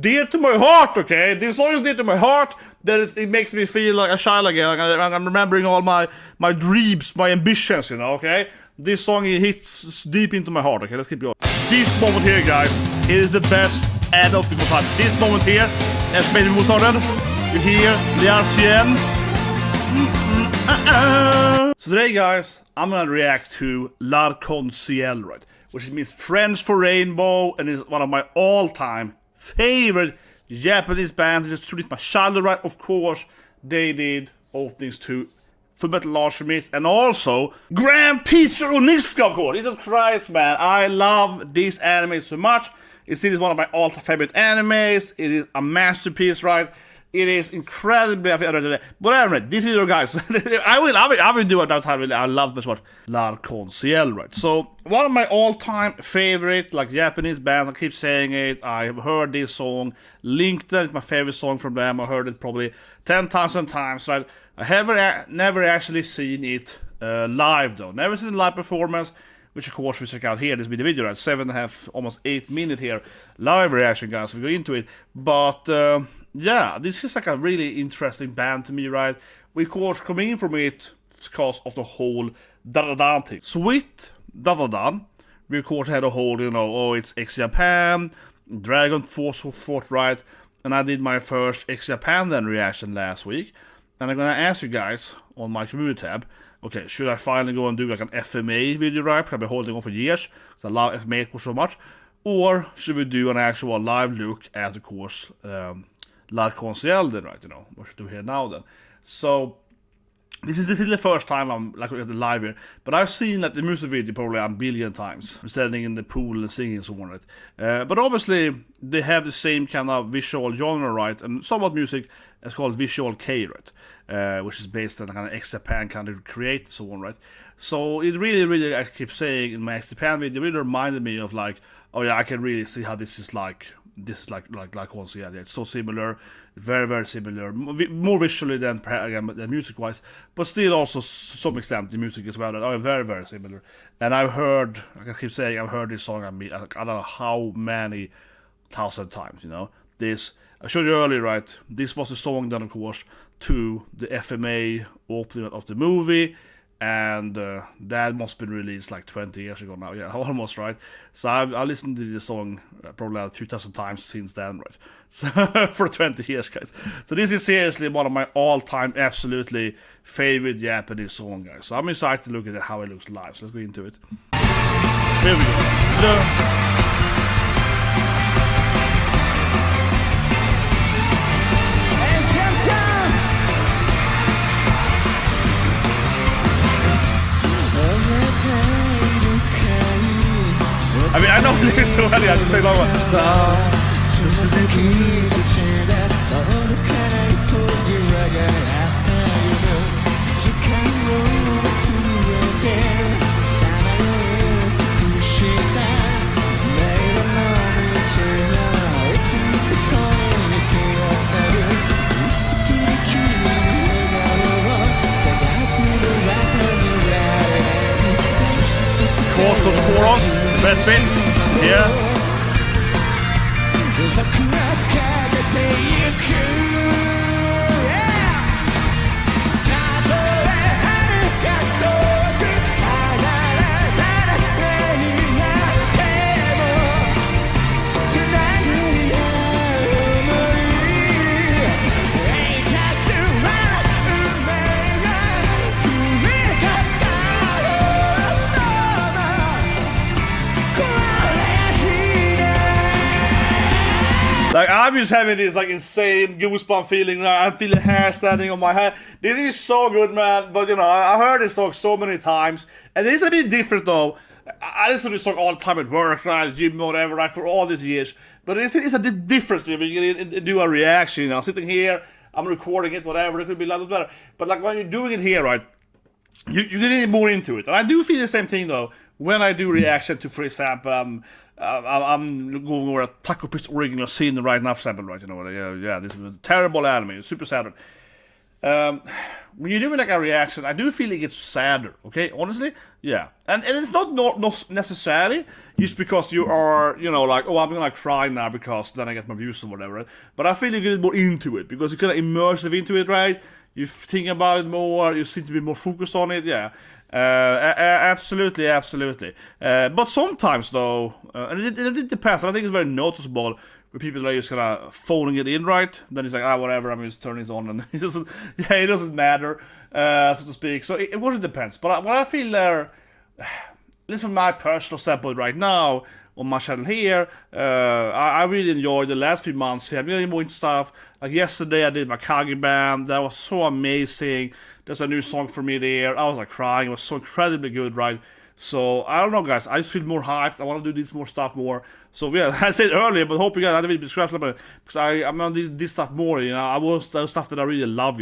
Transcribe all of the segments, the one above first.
dear to my heart, okay? This song is dear to my heart. It makes me feel like a child again. I'm remembering all my dreams, my ambitions, you know, okay? This song hits deep into my heart, okay? Let's keep going. This moment here, guys, it is the best end of the time. This moment here, as maybe we started, you hear Ciel. So today, guys, I'm gonna react to Ciel, right? Which means French for rainbow, and is one of my all-time favorite Japanese bands. It's truly my childhood, right? Of course, they did openings to Fullmetal Alchemist and also Grand Teacher Onizuka, of course. Jesus Christ, man. I love this anime so much. It's still one of my all-time favorite animes. It is a masterpiece, right? It is incredibly... Whatever, this video, guys, I will do it that time. I love this much. Ciel, right? So, one of my all-time favorite, like, Japanese bands, I keep saying it. I've heard this song. Link, that is my favorite song from them. I heard it probably 10,000 times, right? I have never actually seen it live, though. Never seen a live performance, which, of course, we check out here. This will be the video, right? 7.5, almost 8 minutes here. Live reaction, guys. We go into it. But... yeah, this is like a really interesting band to me, right? We, of course, come in from it because of the whole da-da-dan thing. So with da-da-dan, we, of course, had a whole, you know, oh, it's X-Japan, DragonForce, so forth, right? And I did my first X-Japan then reaction last week. And I'm gonna ask you guys on my community tab, okay, should I finally go and do like an FMA video, right? Because I've been holding on for years, because I love FMA so much. Or should we do an actual live look at, of course, Ciel, then, right, you know, what should we do here now then? So, this is the first time I'm like at the live here, but I've seen like the music video probably a billion times, standing in the pool and singing and so on, right? But obviously, they have the same kind of visual genre, right, and somewhat music is called Visual K, right, which is based on kind of X-Japan kind of create and so on, right? So, it really, I keep saying in my X-Japan video, it really reminded me of like, oh yeah, I can really see how this is like Ciel. Yeah, it's so similar, very similar, more visually than music-wise, but still also to some extent the music as well. Oh, very similar. And I've heard, like I keep saying, I've heard this song I don't know how many thousand times. You know, this I showed you earlier, right? This was a song then, of course, to the FMA opening of the movie. And that must have been released like 20 years ago now, yeah, almost, right? So I've listened to this song probably like 2,000 times since then, right? So for 20 years, guys. So this is seriously one of my all-time absolutely favorite Japanese songs, guys. So I'm excited to look at how it looks live. So let's go into it. Here we go. I mean, I know this so well, I just say long one. Chorus to the chorus, best bit, here. Like, I'm just having this like insane goosebump feeling. I'm feeling hair standing on my head. This is so good, man. But you know, I heard this song so many times, and it's a bit different though. I listen to this song all the time at work, right, gym, whatever, right, for all these years. But it's a difference when you do a reaction. You know, sitting here, I'm recording it, whatever. It could be a lot better. But like when you're doing it here, right, you get more into it. And I do feel the same thing though when I do reaction to, for example, I'm going over a Taco Pizza original scene right now, for example, right? You know, yeah, this is a terrible anime, super sad. When you're doing like a reaction, I do feel it gets sadder, okay? Honestly, yeah. And it's not necessarily just because you are, like, oh, I'm gonna cry now because then I get my views or whatever, right? But I feel you get more into it because you're kind of immersive into it, right? You think about it more, you seem to be more focused on it, yeah. Absolutely. But sometimes, though, and it depends, and I think it's very noticeable where people are just kind of phoning it in, right? Then it's like, whatever, I'm just turning it on, and it doesn't matter, so to speak. So it really depends. But what I feel there, at least from my personal standpoint right now, on my channel here, I really enjoyed the last few months here. I'm getting more into stuff. Like yesterday, I did Wagakki Band. That was so amazing. There's a new song for me there. I was like crying. It was so incredibly good, right? So I don't know, guys. I just feel more hyped. I want to do this more stuff more. So yeah, I said earlier, but hope you guys have been subscribed because I'm on this stuff more. I want those stuff that I really love.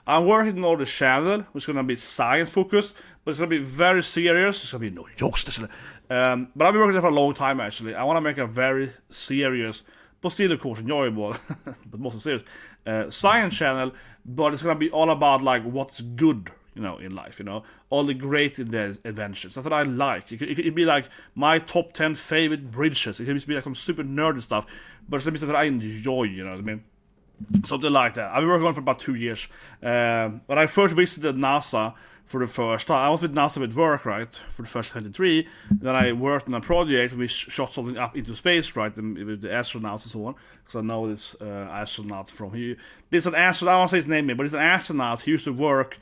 I'm working on the channel, which is gonna be science focused, but it's gonna be very serious. It's gonna be no jokes. But I've been working there for a long time actually. I want to make a very serious, but still of course enjoyable, but mostly serious science channel. But it's gonna be all about like what's good, in life, all the great adventures. That's what I like. It could be like my top 10 favorite bridges. It could be like some super nerdy stuff, but it's gonna be something that I enjoy. You know what I mean? Something like that. I've been working on it for about 2 years. When I first visited NASA for the first time, I was with NASA with work, right, for the first 23. Then I worked on a project. We shot something up into space, right, with the astronauts and so on. Because I know this astronaut from here. There's an astronaut. I won't say his name, but he's an astronaut. He used to work.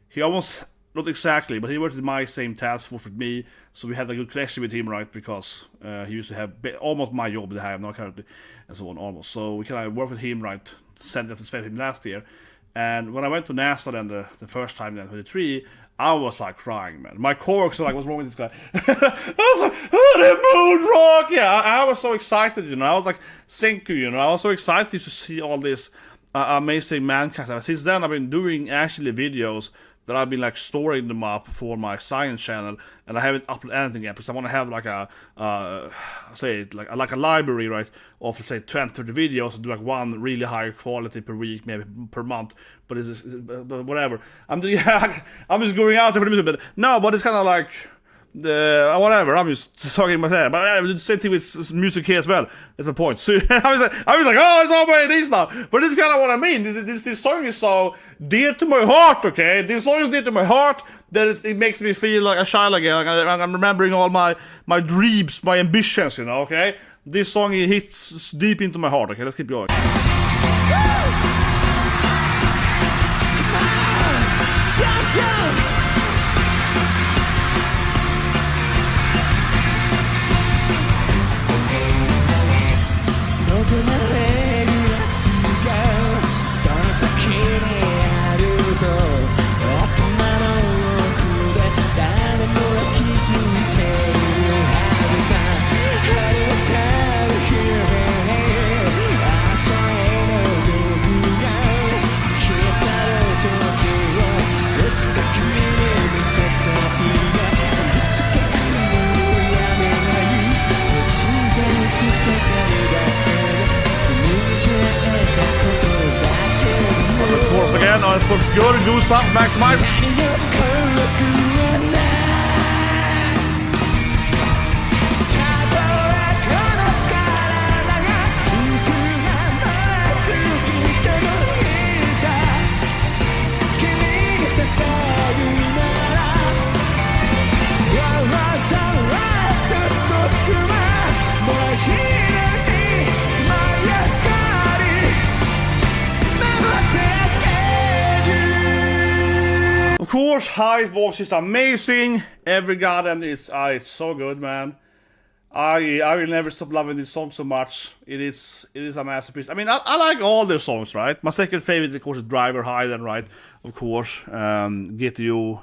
He almost, not exactly, but he worked in my same task force with me. So we had a good connection with him, right, because he used to have almost my job that I have now currently, and so on, almost. So we kind of worked with him, right, sent that to space with him last year. And when I went to NASA then the first time in 23, I was like crying, man. My coworkers were like, what's wrong with this guy? I was like, oh, the moon rock! Yeah, I was so excited, I was like, thank you, I was so excited to see all this amazing mankind. Since then, I've been doing actually videos that I've been like storing them up for my science channel, and I haven't uploaded anything yet because I want to have like a like a library, right, of say 20-30 videos and do like one really high quality per week, maybe per month. But but whatever. I'm just going out there for a minute, but no, but it's kind of like whatever. I'm just talking about that. But the same thing with music here as well. That's my point. So I was like, oh, it's all my this now. But it's kind of what I mean. This song is so dear to my heart. Okay, this song is dear to my heart that it makes me feel like a child again. Like I'm remembering all my dreams, my ambitions. Okay, this song hits deep into my heart. Okay, let's keep going. Again, of course, go to Goosebumps, maximize. Of course, High's voice is amazing. Every goddamn it's so good, man. I will never stop loving this song so much. It is a masterpiece. I mean, I like all their songs, right? My second favorite, of course, is Driver High, then, right? Of course, GTO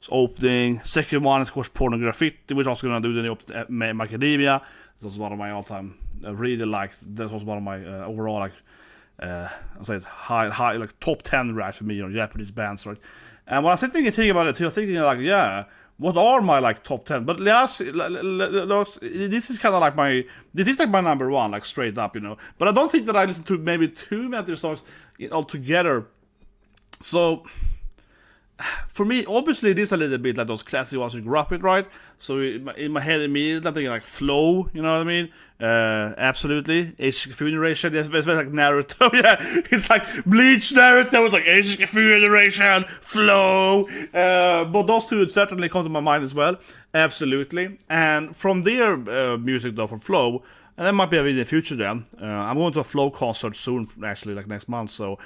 opening. Second one is, of course, Pornography, which I was gonna do the Macadamia. That was one of my all-time. I really liked. That was one of my overall like I said high like top 10 rides for me, Japanese bands, right? And when I was thinking about it too, I was thinking like, yeah, what are my like top 10? But this is kind of like my number one, like straight up, But I don't think that I listen to maybe too many songs altogether So for me, obviously, it is a little bit like those classic ones you grew up with, right? So in my head, immediately, I'm thinking like Flow, you know what I mean? Absolutely. Age Funeration, it's very like Naruto, yeah. It's like Bleach, Naruto, it's like Age Funeration, Flow. But those two certainly come to my mind as well. Absolutely. And from their music, though, from Flow, and that might be a video in the future then. I'm going to a Flow concert soon, actually, like next month, so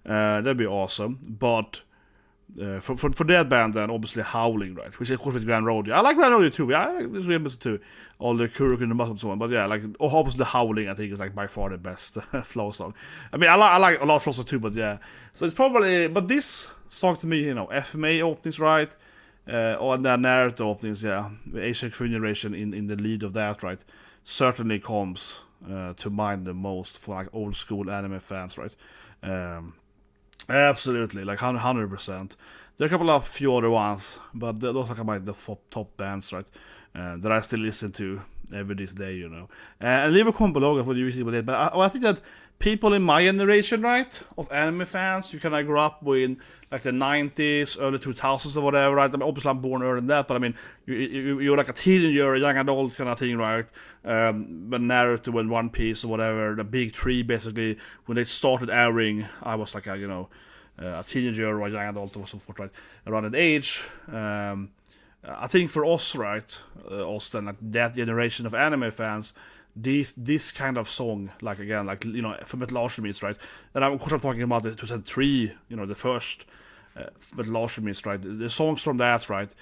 that'd be awesome. But for that band, then obviously Howling, right? Which of course with Grand Rodeo. I like Grand Rodeo too. Yeah, I like this Rambus too. All the Kuruk and the Muscle and so on. But yeah, like obviously Howling, I think is like by far the best Flow song. I mean, I like a lot of Flow songs too, but yeah. So it's probably, but this song to me, you know, FMA openings, right? Or the Naruto openings, yeah. Asian Funeration in the lead of that, right? Certainly comes to mind the most for like old school anime fans, right? Absolutely, like 100%. There are a couple of few other ones, but those are like the top bands, right? That I still listen to every this day, you know. And leave a comment below what you think about it. But I think that people in my generation, right, of anime fans, you kind of grew up with like the 90s, early 2000s or whatever, right? I mean, obviously I'm born earlier than that, but I mean, you're like a teenager, a young adult kind of thing, right? But Naruto and One Piece or whatever, the big three basically, when they started airing, I was like a teenager or a young adult or so forth, right? Around that age. I think for us, right, Austin, like that generation of anime fans, this kind of song, like again, like, you know, for Metal Alchemist, right? And of course I'm talking about the 2003, you know, the first Metal Alchemist, right? The songs from that, right,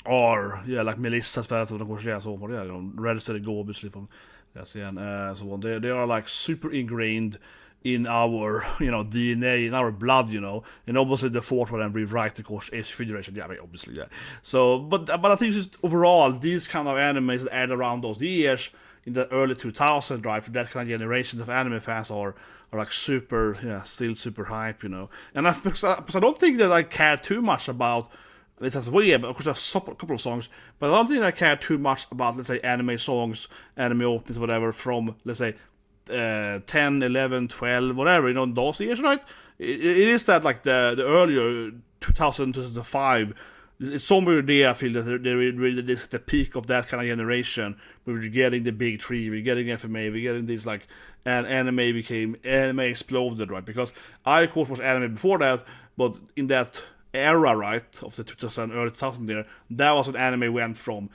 are, yeah, like Melissa's Fast, of course, yeah, so forth, yeah, you know, Register Go, obviously, from and so on. They are like super ingrained in our, you know, DNA, in our blood, you know, and obviously the fourth one and rewrite, of course, Age Federation, yeah, I mean, obviously, yeah. So, but I think just overall, these kind of animes that add around those years in the early 2000s, right, for that kind of generation of anime fans are like super, yeah, still super hype, you know. And because I don't think that I care too much about, this is weird, but of course there's a couple of songs, but I don't think I care too much about, let's say, anime songs, anime openings, whatever, from, let's say, 10, 11, 12, whatever, you know, those years, right? It is that, like, the earlier 2000, 2005, it's somewhere there, I feel that they're really the peak of that kind of generation, where we're getting the big three, we're getting FMA, we're getting these, like, and anime exploded, right? Because I, of course, was anime before that, but in that era, right, of the 2000, early 2000 there, that was when anime went from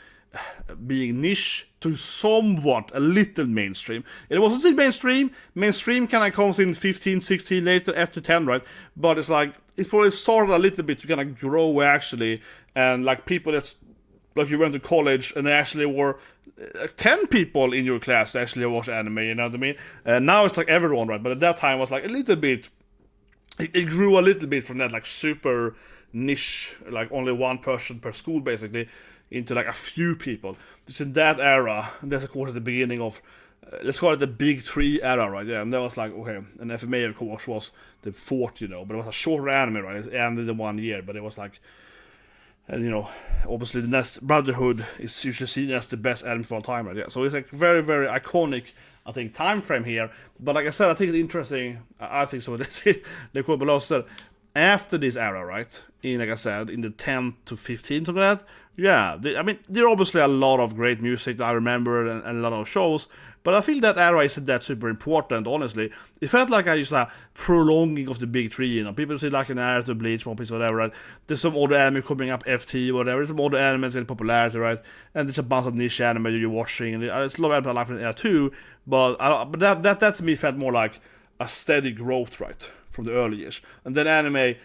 being niche to somewhat a little mainstream. It wasn't still mainstream. Mainstream kind of comes in 15, 16 later after 10, right? But it's like, it's probably started a little bit to kind of grow actually. And like people that's, like you went to college and actually were 10 people in your class that actually watch anime, you know what I mean? And now it's like everyone, right? But at that time it was like a little bit, it grew a little bit from that like super niche, like only one person per school basically, into like a few people. It's in that era, and that's of course at the beginning of, let's call it the big three era, right? Yeah, and that was like, okay, and FMA of course was the fourth, you know, but it was a shorter anime, right? It ended in 1 year, but it was like, and you know, obviously the next Brotherhood is usually seen as the best anime of all time, right? Yeah, so it's like very, very iconic, I think, time frame here. But like I said, I think it's interesting. I think so. They quote below said after this era, right? In, like I said, in the 10 to 15 to that, yeah. I mean, there are obviously a lot of great music that I remember and a lot of shows. But I feel that era isn't that super important, honestly. It felt like I used a prolonging of the big three, you know. People say like an Naruto, Bleach, One Piece, whatever, right? There's some other anime coming up, FT, whatever. There's some other animes getting popularity, right? And there's a bunch of niche anime that you're watching. And there's a lot of anime I like in the era too. But that to me felt more like a steady growth, right? From the early years. And then anime,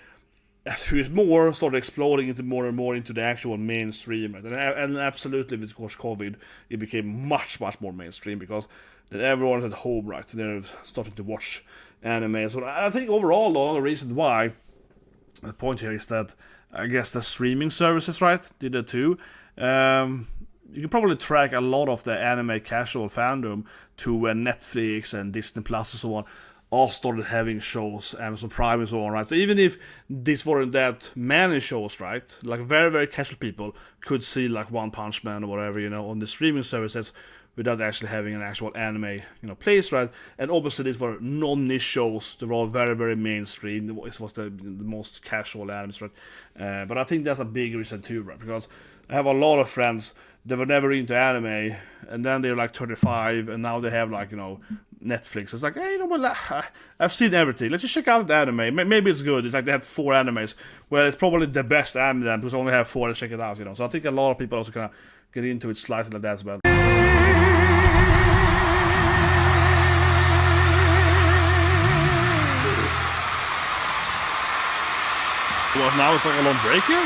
after years more, started exploding into more and more into the actual mainstream. Right? And absolutely, with of course COVID, it became much, much more mainstream because then everyone's at home, right? And they're starting to watch anime. So I think overall, though, the reason why, the point here is that I guess the streaming services, right, did it too. You can probably track a lot of the anime casual fandom to when Netflix and Disney Plus and so on all started having shows, Amazon Prime and so on, right? So even if these weren't that many shows, right? Like very, very casual people could see like One Punch Man or whatever, you know, on the streaming services without actually having an actual anime, place, right? And obviously these were non-niche shows. They were all very, very mainstream. It was the most casual animes, right? But I think that's a big reason too, right? Because I have a lot of friends that were never into anime, and then they're like 35, and now they have like, Netflix. It's like, hey, I've seen everything. Let's just check out the anime. Maybe it's good. It's like they had 4 animes. Well, it's probably the best anime then, because I only have 4 to check it out, So I think a lot of people also kind of get into it slightly like that as well. Well, now it's like a long break here.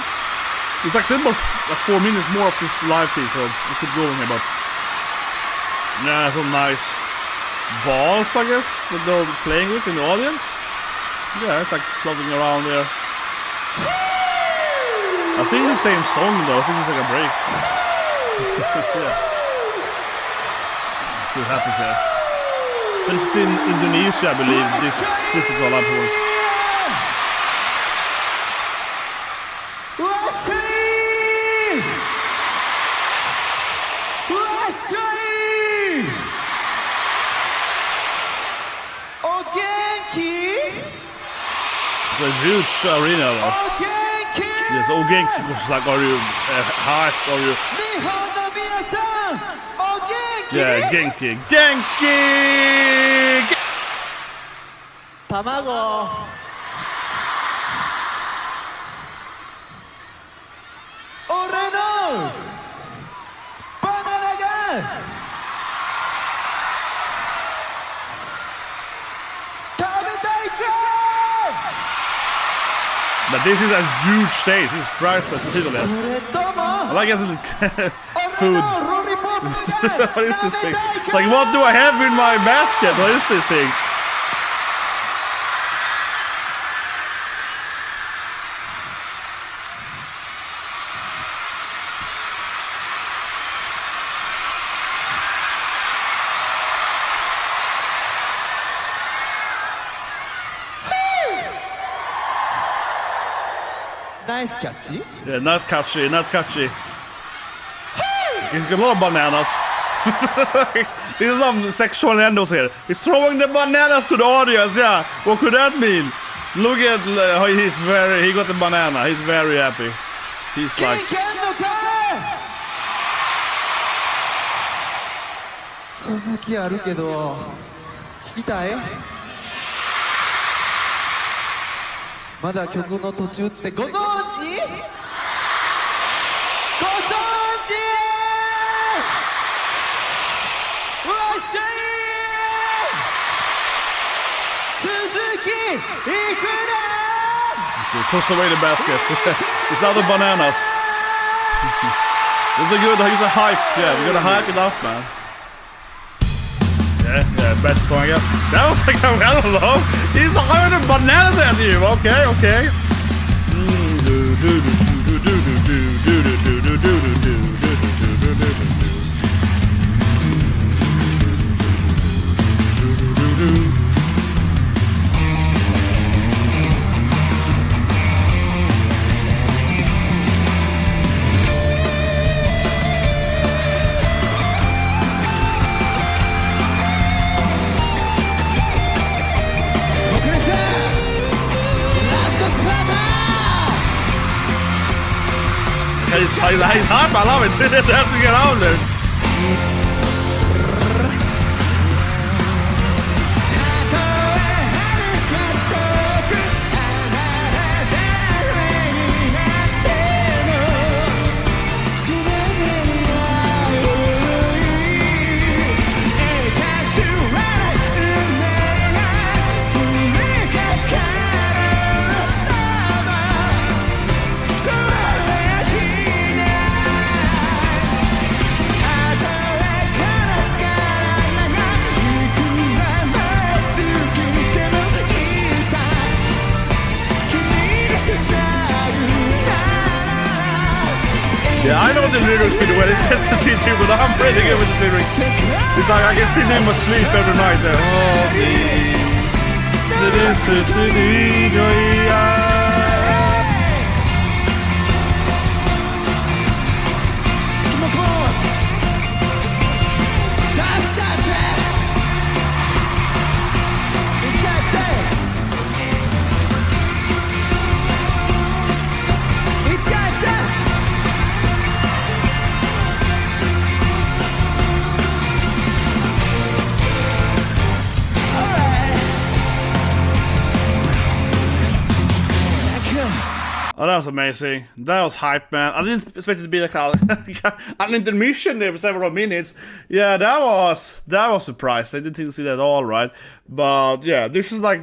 It's like about 4 minutes more of this live feed, so we keep going here. But yeah, some nice balls, I guess, that they're playing with in the audience. Yeah, it's like floating around there. I think it's the same song though. I think it's like a break. Yeah. Let's see what happens here. So this is in Indonesia, I believe. This typical live performance. It's a huge arena though. Yes, Hangeki was like, are you hot? Are you? Yeah, Genki. Genki! Tamago. Ore no banana ga tabetai ka. But this is a huge stage. This is priceless. I like it. Food. What is this thing? It's like, what do I have in my basket? What is this thing? Nice catchy. Yeah, nice catchy, nice catchy. He's got a lot of bananas. This is some sexual endos here. He's throwing the bananas to the audience, yeah. What could that mean? Look at how he got the banana. He's very happy. He's like... Suzuki あるけど聞きたい？まだ曲の途中ってご存知？ご存知？わっしゃい！鈴木いくら？ Toss away the basket. It's not the bananas. It's a good, he's a hype. Yeah, we're gonna hype it up, man. Yeah, better song, I guess. That was like, I don't know. He's throwing the bananas at you. Okay. He's hot, I love it. It has to get out there. Yeah, I know the lyrics pretty well. It says the C2, but I'm pretty good with the lyrics. It's like I can see them asleep every night there. Oh, that was amazing. That was hype, man. I didn't expect it to be like an intermission there for several minutes. Yeah, that was surprised. I didn't see that at all, right? But yeah, this is like,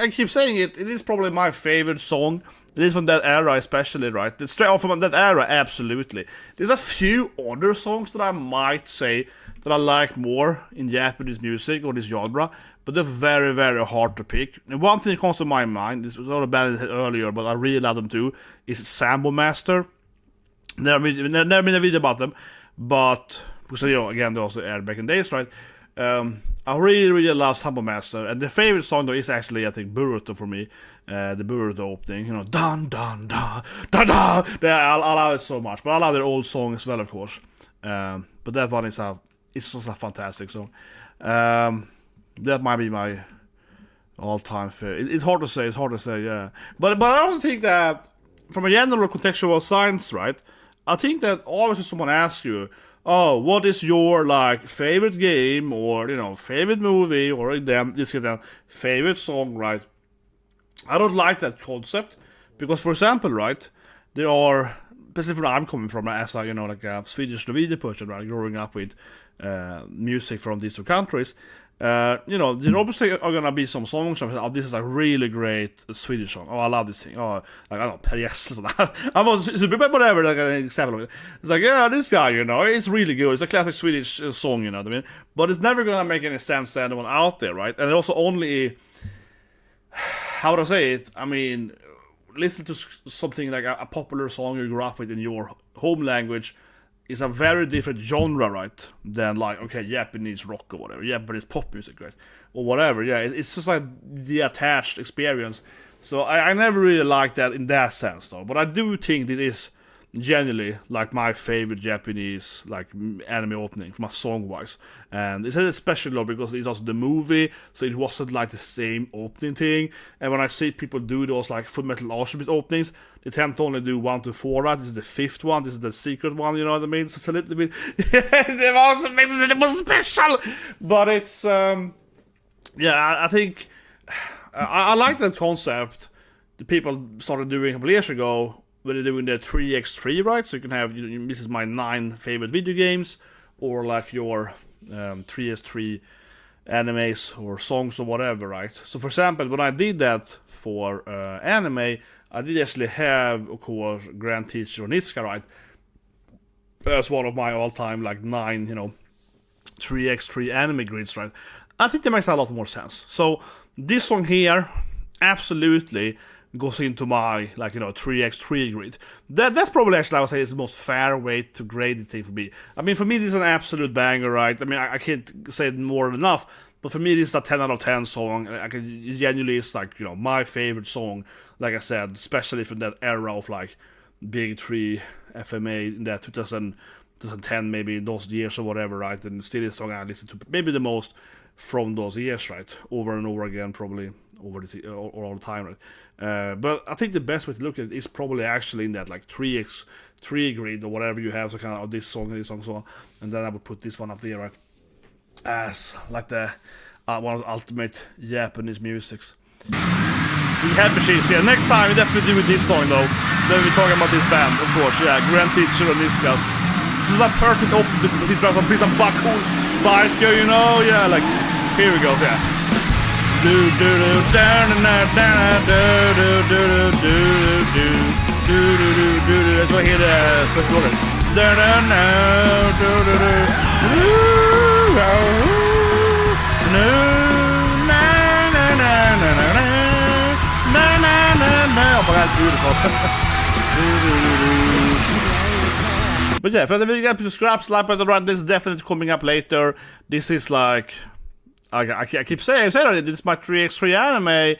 I keep saying it is probably my favorite song. It is from that era especially, right? It's straight off from that era, absolutely. There's a few other songs that I might say that I like more in Japanese music or this genre, but they're very, very hard to pick. And one thing that comes to my mind, this was not a band I said earlier, but I really love them too, is Senbonzakura. Never made a video about them, but, because, you know, again, they also aired back in days, right? I really, really love Senbonzakura, and the favorite song though is actually, I think, Faviroteu for me. The Faviroteu opening, you know, dun dun dun dun dun. Yeah, I love it so much, but I love their old song as well, of course. But that one is it's just a fantastic song. That might be my all-time favorite. It's hard to say, yeah. But I also think that from a general contextual science, right? I think that always when someone asks you, oh, what is your like favorite game, or, you know, favorite movie, or this kind of favorite song, right? I don't like that concept, because, for example, right, there are, especially where I'm coming from, as a, you know, like a Swedish Norwegian person, right, growing up with music from these two countries, you know, there obviously are gonna be some songs. Oh, this is a really great Swedish song. Oh, I love this thing. Oh, like, I don't know, Per Gessle. I was whatever, like an example of it. It's like, yeah, this guy, you know, it's really good. It's a classic Swedish song, you know what I mean? But it's never gonna make any sense to anyone out there, right? And it also only, how would I say it? I mean, listen to something like a popular song you grew up with in your home language is a very different genre, right? Than like, okay, Japanese rock or whatever, Japanese pop music, right? Or whatever, yeah. It's just like the attached experience. So I never really liked that in that sense, though. But I do think it is genuinely like my favorite Japanese like anime opening from a song wise, and it's especially low because it's also the movie, so it wasn't like the same opening thing. And when I see people do those like Full Metal Alchemist openings, they tend to only do 1 to 4, right? This is the 5th one, this is the secret one, you know what I mean? So it's a little bit it also makes it more special, but it's yeah, I think I like that concept. The people started doing a couple years ago, where they're doing the 3x3, right? So you can have, you know, this is my 9 favorite video games, or like your 3x3 animes or songs or whatever, right? So for example, when I did that for anime, I did actually have, of course, Grand Teacher Onizuka, right? As one of my all-time like 9, you know, 3x3 anime grids, right? I think that makes a lot more sense. So this song here, absolutely goes into my, like, you know, 3x3 grid. That's probably, actually, I would say, is the most fair way to grade the thing for me. I mean, for me, this is an absolute banger, right? I mean, I can't say it more than enough, but for me, this is a 10 out of 10 song. I can genuinely, it's like, you know, my favorite song, like I said, especially from that era of, like, Big 3 FMA in that 2010, maybe, those years or whatever, right? And still a song I listen to maybe the most from those years, right? Over and over again, probably over the all the time, right? But I think the best way to look at it is probably actually in that like 3x3 grid or whatever you have, so kind of this song, so on, and then I would put this one up there, right, as like the one of the ultimate Japanese musics. We have machines here. Next time we definitely do with this song though. Then we're talking about this band, of course. Yeah, Grand Teacher Onizuka. This is a perfect opening to play some cool biker, you know. Yeah, like here we go. Yeah. Do do do down and down do do do do do do do do. That's what I hear the first chorus. Down and down do do do do. No na na na na na na na na na. Oh my God, beautiful. But yeah, for the video, get to scraps, like button, right? This is definitely coming up later. This is like, I keep saying it, this is my 3x3 anime.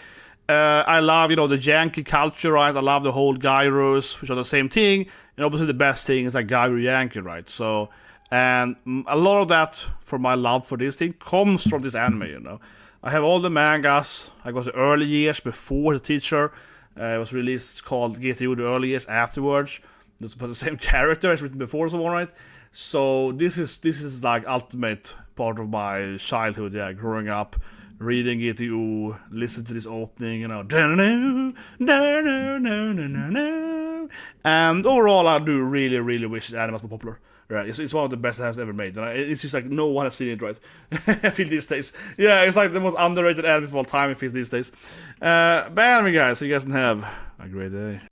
I love, you know, the Yankee culture, right? I love the whole gyros, which are the same thing. And obviously the best thing is like gyro Yankee, right? So, and a lot of that for my love for this thing comes from this anime, you know. I have all the mangas. I got the early years before the teacher. It was released called GTO the early years afterwards. It's the same character as written before, so on, right? So this is like ultimate part of my childhood, yeah, growing up, reading GTO, listen to this opening, you know, And overall, I do really wish the anime was more popular. Right, it's one of the best animes ever made, and it's just like no one has seen it, right? I feel these days. Yeah, it's like the most underrated anime of all time, I feel these days. But anyway, guys, so you guys can have a great day.